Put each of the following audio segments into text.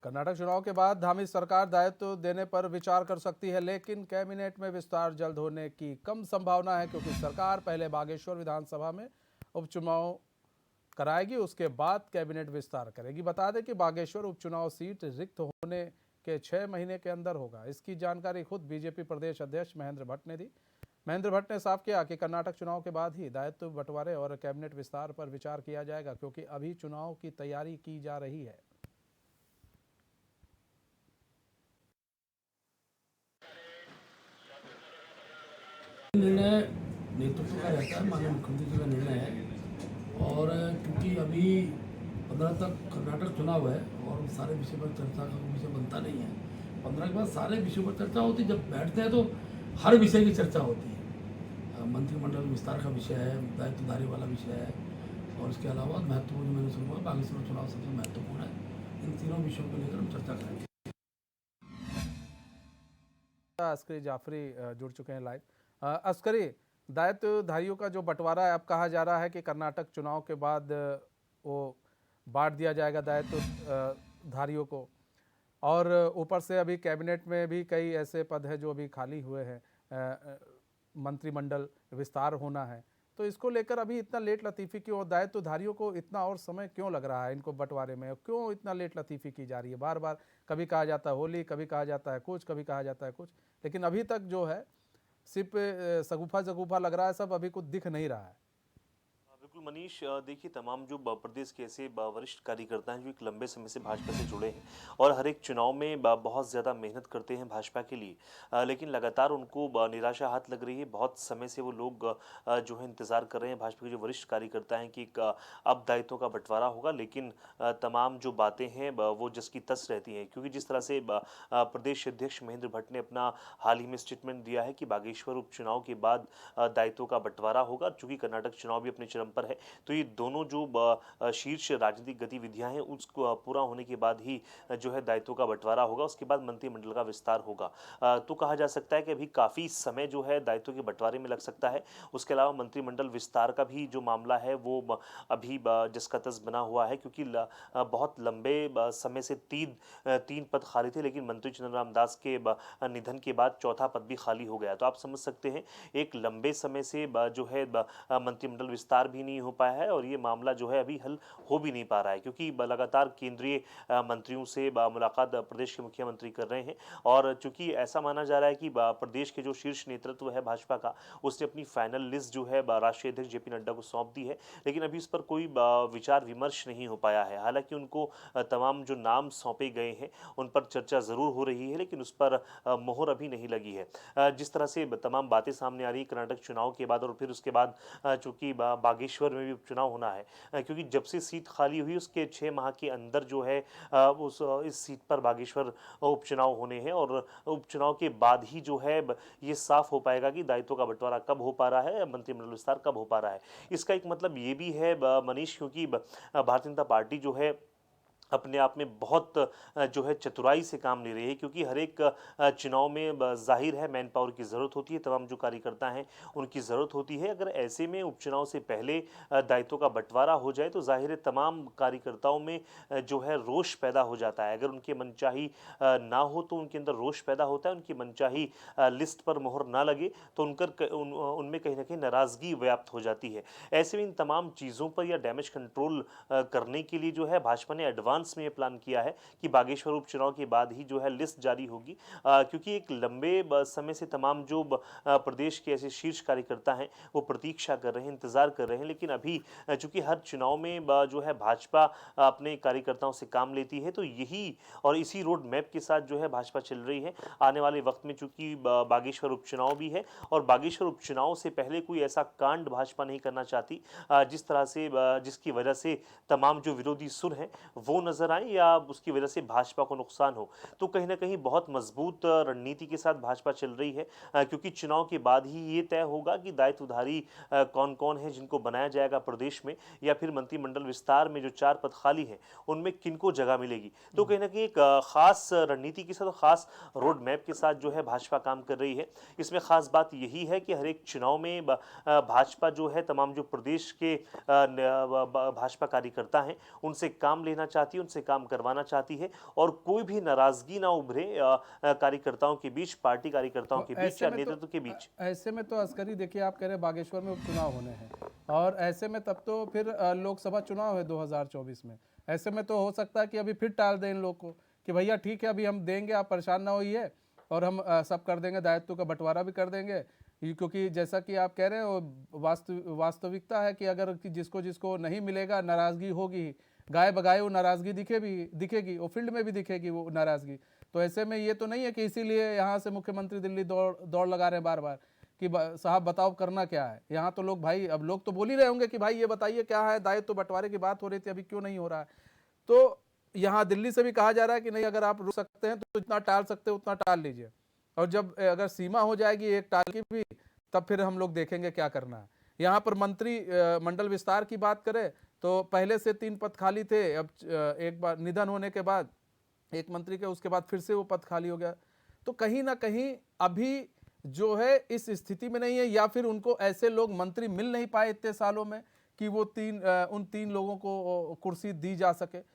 कर्नाटक चुनाव के बाद धामी सरकार दायित्व देने पर विचार कर सकती है, लेकिन कैबिनेट में विस्तार जल्द होने की कम संभावना है, क्योंकि सरकार पहले बागेश्वर विधानसभा में उपचुनाव कराएगी, उसके बाद कैबिनेट विस्तार करेगी। बता दें कि बागेश्वर उपचुनाव सीट रिक्त होने के 6 महीने के अंदर होगा। इसकी जानकारी खुद बीजेपी प्रदेश अध्यक्ष महेंद्र भट्ट ने दी। महेंद्र भट्ट ने साफ किया कि कर्नाटक चुनाव के बाद ही दायित्व बंटवारे और कैबिनेट विस्तार पर विचार किया जाएगा, क्योंकि अभी चुनाव की तैयारी की जा रही है। निर्णय नेतृत्व का रहता है, माननीय मुख्यमंत्री जी का निर्णय है। और क्योंकि अभी 15 तक कर्नाटक चुनाव है और सारे विषय पर चर्चा का विषय बनता नहीं है। 15 के बाद सारे विषयों पर चर्चा होती है। जब बैठते हैं तो हर विषय की चर्चा होती है। मंत्रिमंडल विस्तार का विषय है, दायित्वधारी वाला विषय है, और इसके अलावा महत्वपूर्ण मैंने सुना बागेश्वर चुनाव सबसे महत्वपूर्ण है। इन तीनों विषयों को लेकर हम चर्चा करेंगे। अस्करी जाफरी जुड़ चुके हैं लाइव। अस्करी, दायित्वधारियों का जो बंटवारा है, अब कहा जा रहा है कि कर्नाटक चुनाव के बाद वो बांट दिया जाएगा दायित्वधारियों को, और ऊपर से अभी कैबिनेट में भी कई ऐसे पद हैं जो अभी खाली हुए हैं, मंत्रिमंडल विस्तार होना है। तो इसको लेकर अभी इतना लेट लतीफ़ी क्यों, और दायित्वधारियों को इतना और समय क्यों लग रहा है इनको बंटवारे में, क्यों इतना लेट लतीफ़ी की जा रही है? बार बार कभी कहा जाता है होली, कभी कहा जाता है कुछ, कभी कहा जाता है कुछ, लेकिन अभी तक जो है सिर्फ सगुफा सगुफा लग रहा है, सब अभी कुछ दिख नहीं रहा है। बिल्कुल मनीष, देखिए तमाम जो प्रदेश के ऐसे वरिष्ठ कार्यकर्ता हैं जो एक लंबे समय से भाजपा से जुड़े हैं और हर एक चुनाव में बहुत ज़्यादा मेहनत करते हैं भाजपा के लिए, लेकिन लगातार उनको निराशा हाथ लग रही है। बहुत समय से वो लोग जो है इंतज़ार कर रहे हैं, भाजपा के जो वरिष्ठ कार्यकर्ता हैं कि अब दायित्वों का बंटवारा होगा, लेकिन तमाम जो बातें हैं वो जस की तस रहती हैं। क्योंकि जिस तरह से प्रदेश अध्यक्ष महेंद्र भट्ट ने अपना हाल ही में स्टेटमेंट दिया है कि बागेश्वर उपचुनाव के बाद दायित्वों का बंटवारा होगा। चूंकि कर्नाटक चुनाव भी अपने चरम पर है, तो ये दोनों जो शीर्ष राजनीतिक गतिविधियां हैं उसको पूरा होने के बाद ही जो है दायित्वों का बंटवारा होगा, उसके बाद मंत्रिमंडल का विस्तार होगा। तो कहा जा सकता है कि अभी काफ़ी समय जो है दायित्वों के बंटवारे में लग सकता है। उसके अलावा मंत्रिमंडल विस्तार का भी जो मामला है वो अभी जिसका तस बना हुआ है, क्योंकि बहुत लंबे समय से तीन पद खाली थे, लेकिन मंत्री चंद्र राम दास के निधन के बाद चौथा पद भी खाली हो गया। तो आप समझ सकते हैं एक लंबे समय से जो है मंत्रिमंडल विस्तार भी नहीं हो पाया है, और ये मामला जो है अभी हल हो भी नहीं पा रहा है, क्योंकि लगातार केंद्रीय मंत्रियों से मुलाकात प्रदेश के मुख्यमंत्री कर रहे हैं। और चूंकि ऐसा माना जा रहा है कि प्रदेश के जो शीर्ष नेतृत्व है भाजपा का, उसने अपनी फाइनल लिस्ट जो है राष्ट्रीय अध्यक्ष जेपी नड्डा को सौंप दी है, लेकिन अभी इस पर कोई विचार विमर्श नहीं हो पाया है। हालांकि उनको तमाम जो नाम सौंपे गए हैं उन पर चर्चा ज़रूर हो रही है, लेकिन उस पर मोहर अभी नहीं लगी है। जिस तरह से तमाम बातें सामने आ रही है कर्नाटक चुनाव के बाद, और फिर उसके बाद चूंकि बागेश्वर में भी उपचुनाव होना है, क्योंकि जब से सीट खाली हुई उसके 6 माह के अंदर जो है इस सीट पर बागेश्वर उपचुनाव होने हैं, और उपचुनाव के बाद ही जो है ये साफ हो पाएगा कि दायित्वों का बंटवारा कब हो पा रहा है, मंत्रिमंडल विस्तार कब हो पा रहा है। इसका एक मतलब ये भी है मनीष, क्योंकि भारतीय जनता पार्टी जो है अपने आप में बहुत जो है चतुराई से काम ले रही है, क्योंकि हर एक चुनाव में जाहिर है मैन पावर की ज़रूरत होती है, तमाम जो कार्यकर्ता हैं उनकी ज़रूरत होती है। अगर ऐसे में उपचुनाव से पहले दायित्वों का बंटवारा हो जाए तो जाहिर है तमाम कार्यकर्ताओं में जो है रोष पैदा हो जाता है। अगर उनके मनचाही ना हो तो उनके अंदर रोष पैदा होता है, उनकी मनचाही लिस्ट पर मोहर ना लगे तो उनमें कहीं ना कहीं नाराज़गी व्याप्त हो जाती है। ऐसे में इन तमाम चीज़ों पर या डैमेज कंट्रोल करने के लिए जो है भाजपा ने एडवांस में ये प्लान किया है कि बागेश्वर उपचुनाव के बाद ही जो है लिस्ट जारी होगी, क्योंकि एक लंबे समय से तमाम जो प्रदेश के ऐसे शीर्ष कार्यकर्ता हैं वो प्रतीक्षा कर रहे हैं, इंतजार कर रहे हैं। लेकिन अभी चूंकि हर चुनाव में जो है भाजपा अपने कार्यकर्ताओं से काम लेती है, तो यही और इसी रोड मैप के साथ जो है भाजपा चल रही है। आने वाले वक्त में चूंकि बागेश्वर उपचुनाव भी है, और बागेश्वर उपचुनाव से पहले कोई ऐसा कांड भाजपा नहीं करना चाहती जिस तरह से जिसकी वजह से तमाम जो विरोधी सुर हैं वो नजर आए या उसकी वजह से भाजपा को नुकसान हो। तो कहीं ना कहीं बहुत मजबूत रणनीति के साथ भाजपा चल रही है, क्योंकि चुनाव के बाद ही ये तय होगा कि दायित्वधारी कौन कौन है जिनको बनाया जाएगा प्रदेश में, या फिर मंत्रिमंडल विस्तार में जो 4 पद खाली हैं उनमें किनको जगह मिलेगी। तो कहीं ना कहीं एक खास रणनीति के साथ, खास रोड मैप के साथ जो है भाजपा काम कर रही है। इसमें खास बात यही है कि हर एक चुनाव में भाजपा जो है तमाम जो प्रदेश के भाजपा कार्यकर्ता हैं उनसे काम लेना चाहती है, उनसे काम करवाना चाहती है और कोई भी नाराजगी ना उभरे कार्यकर्ताओं के बीच, पार्टी कार्यकर्ताओं तो के बीच ऐसे या में तो नेतृत्व के बीच। ऐसे में तो अस्करी देखिए, आप कह रहे हैं बागेश्वर में उपचुनाव होने हैं और ऐसे में तब तो फिर लोकसभा चुनाव है 2024 में। ऐसे में तो हो सकता है कि अभी फिर टाल दें इन लोग को कि भैया ठीक है अभी हम देंगे, आप परेशान ना होइए और हम सब कर देंगे, दायित्व का बंटवारा भी कर देंगे। क्योंकि जैसा कि आप कह रहे हैं वो वास्तविकता है कि अगर कि जिसको जिसको नहीं मिलेगा नाराज़गी होगी, गाय बगाए वो नाराज़गी दिखेगी, वो फील्ड में भी दिखेगी वो नाराज़गी। तो ऐसे में ये तो नहीं है कि इसीलिए यहाँ से मुख्यमंत्री दिल्ली दौड़ लगा रहे हैं बार बार कि साहब बताओ करना क्या है। यहाँ तो लोग भाई, अब लोग तो बोल ही रहे होंगे कि भाई ये बताइए क्या है, दायित्व तो बंटवारे की बात हो रही थी अभी क्यों नहीं हो रहा है। तो यहाँ दिल्ली से भी कहा जा रहा है कि नहीं, अगर आप रुक सकते हैं तो जितना टाल सकते हैं उतना टाल लीजिए, और जब अगर सीमा हो जाएगी एक टाल की भी, तब फिर हम लोग देखेंगे क्या करना है। यहाँ पर मंत्री मंडल विस्तार की बात करें तो पहले से 3 पद खाली थे, अब एक बार निधन होने के बाद एक मंत्री के, उसके बाद फिर से वो पद खाली हो गया। तो कहीं ना कहीं अभी जो है इस स्थिति में नहीं है, या फिर उनको ऐसे लोग मंत्री मिल नहीं पाए इतने सालों में कि वो उन 3 लोगों को कुर्सी दी जा सके।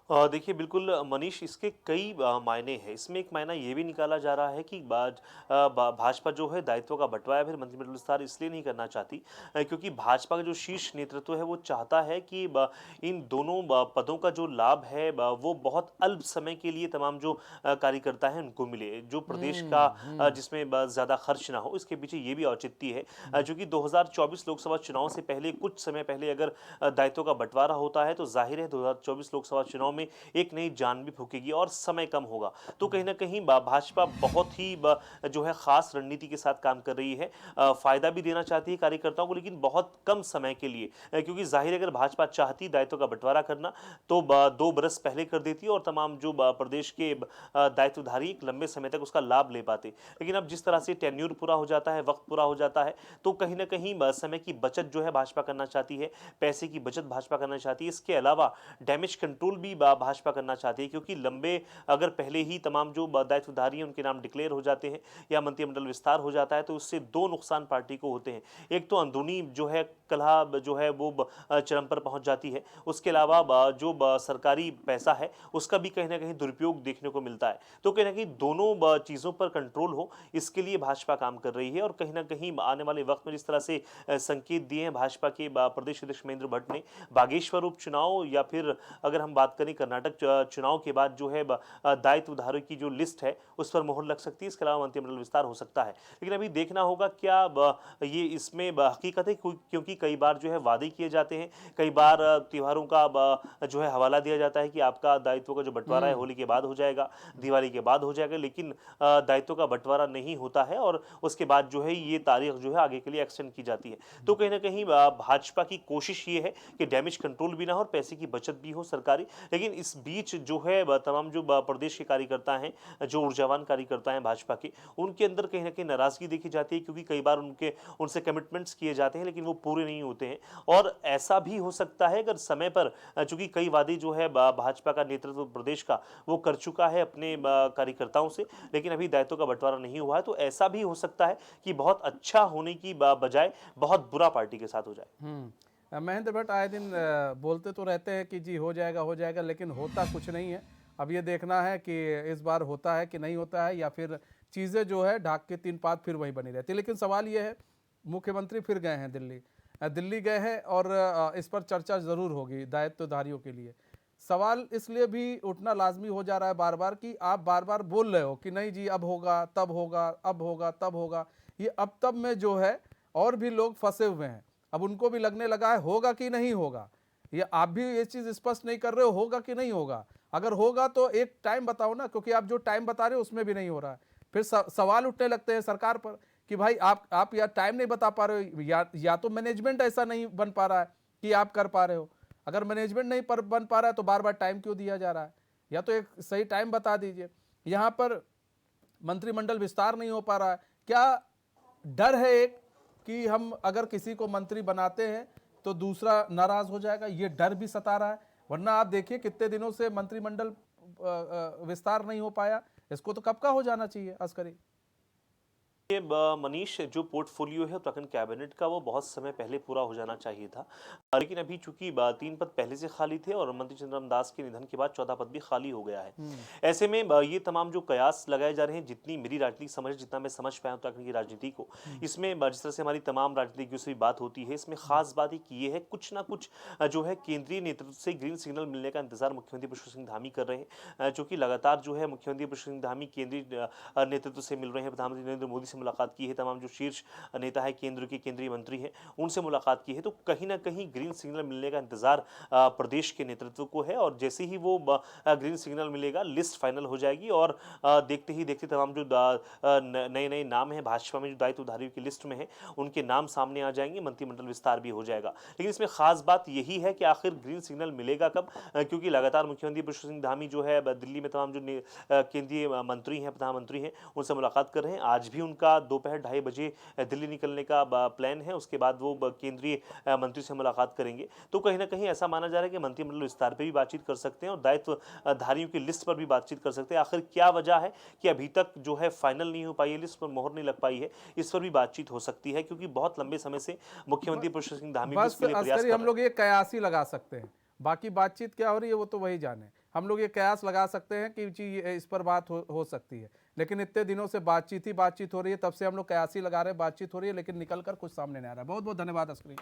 देखिए बिल्कुल मनीष, इसके कई मायने हैं। इसमें एक मायना ये भी निकाला जा रहा है कि भाजपा जो है दायित्व का बंटवारा फिर मंत्रिमंडल विस्तार इसलिए नहीं करना चाहती क्योंकि भाजपा का जो शीर्ष नेतृत्व है वो चाहता है कि इन दोनों पदों का जो लाभ है वो बहुत अल्प समय के लिए तमाम जो कार्यकर्ता हैं उनको मिले, जो प्रदेश का जिसमें ज़्यादा खर्च ना हो। इसके पीछे ये भी औचित्य है चूंकि 2024 लोकसभा चुनाव से पहले, कुछ समय पहले अगर दायित्व का बंटवारा होता है तो जाहिर है 2024 लोकसभा चुनाव में एक नई जान भी फूकेगी और समय कम होगा। तो कहीं ना कहीं भाजपा बहुत ही जो है खास रणनीति के साथ काम कर रही है। फायदा भी देना चाहती है कार्यकर्ताओं को, लेकिन बहुत कम समय के लिए, क्योंकि जाहिर है अगर भाजपा चाहती दायित्व का बंटवारा करना तो 2 बरस पहले कर देती और तमाम जो प्रदेश के दायित्वधारी एक लंबे समय तक उसका लाभ ले पाते। लेकिन अब जिस तरह से टेन्यूर पूरा हो जाता है, वक्त पूरा हो जाता है, तो कहीं ना कहीं समय की बचत जो है भाजपा करना चाहती है, पैसे की बचत भाजपा करना चाहती है। इसके अलावा डैमेज कंट्रोल भी भाजपा करना चाहती है, क्योंकि लंबे अगर पहले ही तमाम जो दायित्वधारी हैं उनके नाम डिक्लेयर हो जाते हैं या मंत्रिमंडल विस्तार हो जाता है तो उससे 2 नुकसान पार्टी को होते हैं। एक तो अंदरूनी जो है कलह जो है वो चरम पर पहुंच जाती है, उसके अलावा जो सरकारी पैसा है उसका भी कहीं ना कहीं दुरुपयोग देखने को मिलता है। तो कहीं ना कहीं दोनों चीज़ों पर कंट्रोल हो, इसके लिए भाजपा काम कर रही है। और कहीं ना कहीं आने वाले वक्त में जिस तरह से संकेत दिए हैं भाजपा के प्रदेश अध्यक्ष महेंद्र भट्ट ने, बागेश्वर उपचुनाव या फिर अगर हम बात करें कर्नाटक चुनाव के बाद जो है दायित्वधारकों की जो लिस्ट है उस पर मोहर लग सकती है। इसके अलावा मंत्रिमंडल विस्तार हो सकता है, लेकिन अभी देखना होगा क्या ये इसमें हकीकत है, क्योंकि कई बार जो है वादे किए जाते हैं, कई बार त्योहारों का जो है हवाला दिया जाता है कि आपका दायित्व का जो बंटवारा है होली के बाद हो जाएगा, दिवाली के बाद हो जाएगा, लेकिन दायित्व का बंटवारा नहीं होता है और उसके बाद जो है ये तारीख जो है आगे के लिए एक्सटेंड की जाती है। तो कहीं ना कहीं भाजपा की कोशिश ये है कि डैमेज कंट्रोल भी ना हो और पैसे की बचत भी हो सरकारी। लेकिन इस बीच जो है तमाम जो प्रदेश के कार्यकर्ता हैं, जो ऊर्जावान कार्यकर्ता हैं भाजपा के, उनके अंदर कहीं ना कहीं नाराजगी देखी जाती है, क्योंकि कई बार उनसे कमिटमेंट्स किए जाते हैं लेकिन वो पूरे नहीं होते हैं। और ऐसा भी हो सकता है अगर समय पर, चूंकि कई वादे जो है भाजपा का नेतृत्व प्रदेश का वो कर चुका है अपने कार्यकर्ताओं से, लेकिन अभी दायित्व का बंटवारा नहीं हुआ है, तो ऐसा भी हो सकता है कि बहुत अच्छा होने की बजाय बहुत बुरा पार्टी के साथ हो जाए। महेंद्र भट्ट आए दिन बोलते तो रहते हैं कि जी हो जाएगा, लेकिन होता कुछ नहीं है। अब ये देखना है कि इस बार होता है कि नहीं होता है, या फिर चीज़ें जो है ढाक के 3 पात फिर वही बनी रहती है। लेकिन सवाल ये है, मुख्यमंत्री फिर गए हैं दिल्ली गए हैं और इस पर चर्चा ज़रूर होगी दायित्वधारियों के लिए। सवाल इसलिए भी उठना लाजमी हो जा रहा है बार बार कि आप बार बार बोल रहे हो कि नहीं जी अब होगा तब होगा, अब होगा तब होगा। ये अब तब में जो है और भी लोग फंसे हुए हैं। अब उनको भी लगने लगा है होगा कि नहीं होगा। ये आप भी ये चीज़ स्पष्ट नहीं कर रहे हो, होगा कि नहीं होगा। अगर होगा तो एक टाइम बताओ ना, क्योंकि आप जो टाइम बता रहे हो उसमें भी नहीं हो रहा है। फिर सवाल उठने लगते हैं सरकार पर कि भाई आप या टाइम नहीं बता पा रहे हो, या तो मैनेजमेंट ऐसा नहीं बन पा रहा है कि आप कर पा रहे हो। अगर मैनेजमेंट नहीं बन पा रहा है तो बार बार टाइम क्यों दिया जा रहा है? या तो एक सही टाइम बता दीजिए। यहाँ पर मंत्रिमंडल विस्तार नहीं हो पा रहा है, क्या डर है एक कि हम अगर किसी को मंत्री बनाते हैं तो दूसरा नाराज हो जाएगा, ये डर भी सता रहा है। वरना आप देखिए कितने दिनों से मंत्रिमंडल विस्तार नहीं हो पाया, इसको तो कब का हो जाना चाहिए अस्करी। ये मनीष, जो पोर्टफोलियो है उत्तराखंड कैबिनेट का वो बहुत समय पहले पूरा हो जाना चाहिए था। लेकिन अभी चूंकि 3 पद पहले से खाली थे और मंत्री चंद्रम दास के निधन के बाद चौथा पद भी खाली हो गया है। ऐसे में ये तमाम जो कयास लगाए जा रहे हैं, जितनी मेरी राजनीतिक समझ, जितना मैं समझ पाया उत्तराखंड की राजनीति को, इसमें जिस तरह से हमारी तमाम राजनीतिज्ञों से भी बात होती है, इसमें खास बात एक ये है, कुछ ना कुछ जो है केंद्रीय नेतृत्व से ग्रीन सिग्नल मिलने का इंतजार मुख्यमंत्री पुष्कर सिंह धामी कर रहे हैं, जो कि लगातार जो है मुख्यमंत्री पुष्कर सिंह धामी केंद्रीय नेतृत्व से मिल रहे हैं। प्रधानमंत्री नरेंद्र मोदी से मुलाकात की है, तमाम जो शीर्ष नेता है, केंद्र के केंद्रीय मंत्री हैं, उनसे मुलाकात की है। तो कहीं ना कहीं ग्रीन सिग्नल मिलने का इंतजार प्रदेश के नेतृत्व को है और जैसे ही वो ग्रीन सिग्नल मिलेगा, लिस्ट फाइनल हो जाएगी और देखते ही देखते तमाम जो नए नए नाम हैं भाजपा में जो दायित्वधारियों की लिस्ट में है, उनके नाम सामने आ जाएंगे, मंत्रिमंडल विस्तार भी हो जाएगा। लेकिन इसमें खास बात यही है कि आखिर ग्रीन सिग्नल मिलेगा कब, क्योंकि लगातार मुख्यमंत्री पुष्कर सिंह धामी जो है दिल्ली में तमाम जो केंद्रीय मंत्री हैं, प्रधानमंत्री हैं, उनसे मुलाकात कर रहे हैं। आज भी उनका दोपहर 2:30 बजे दिल्ली निकलने का प्लान है। उसके बाद वो केंद्रीय मंत्री से मुलाकात करेंगे। तो कहीं ना कहीं ऐसा माना जा रहा है कि मंत्रिमंडल विस्तार पर भी बातचीत कर सकते हैं और दायित्वधारियों की लिस्ट पर भी बातचीत कर सकते हैं। आखिर क्या वजह है कि अभी तक जो है फाइनल नहीं हो पाई है, लिस्ट पर मोहर नहीं लग पाई है, इस पर भी बातचीत हो सकती है, क्योंकि बहुत लंबे समय से मुख्यमंत्री पुष्कर सिंह धामी भी बस इसके लिए प्रयास अस्करी कर हम रहे हैं। लोग ये कयास ही लगा सकते हैं, बाकी बातचीत क्या हो रही है वो तो वही जाने। हम लोग ये कयास लगा सकते हैं कि जी इस पर बात हो सकती है, लेकिन इतने दिनों से बातचीत हो रही है, तब से हम लोग कयास ही लगा रहे हैं, बातचीत हो रही है, लेकिन निकल कर कुछ सामने नहीं आ रहा है। बहुत बहुत धन्यवाद अस्करी।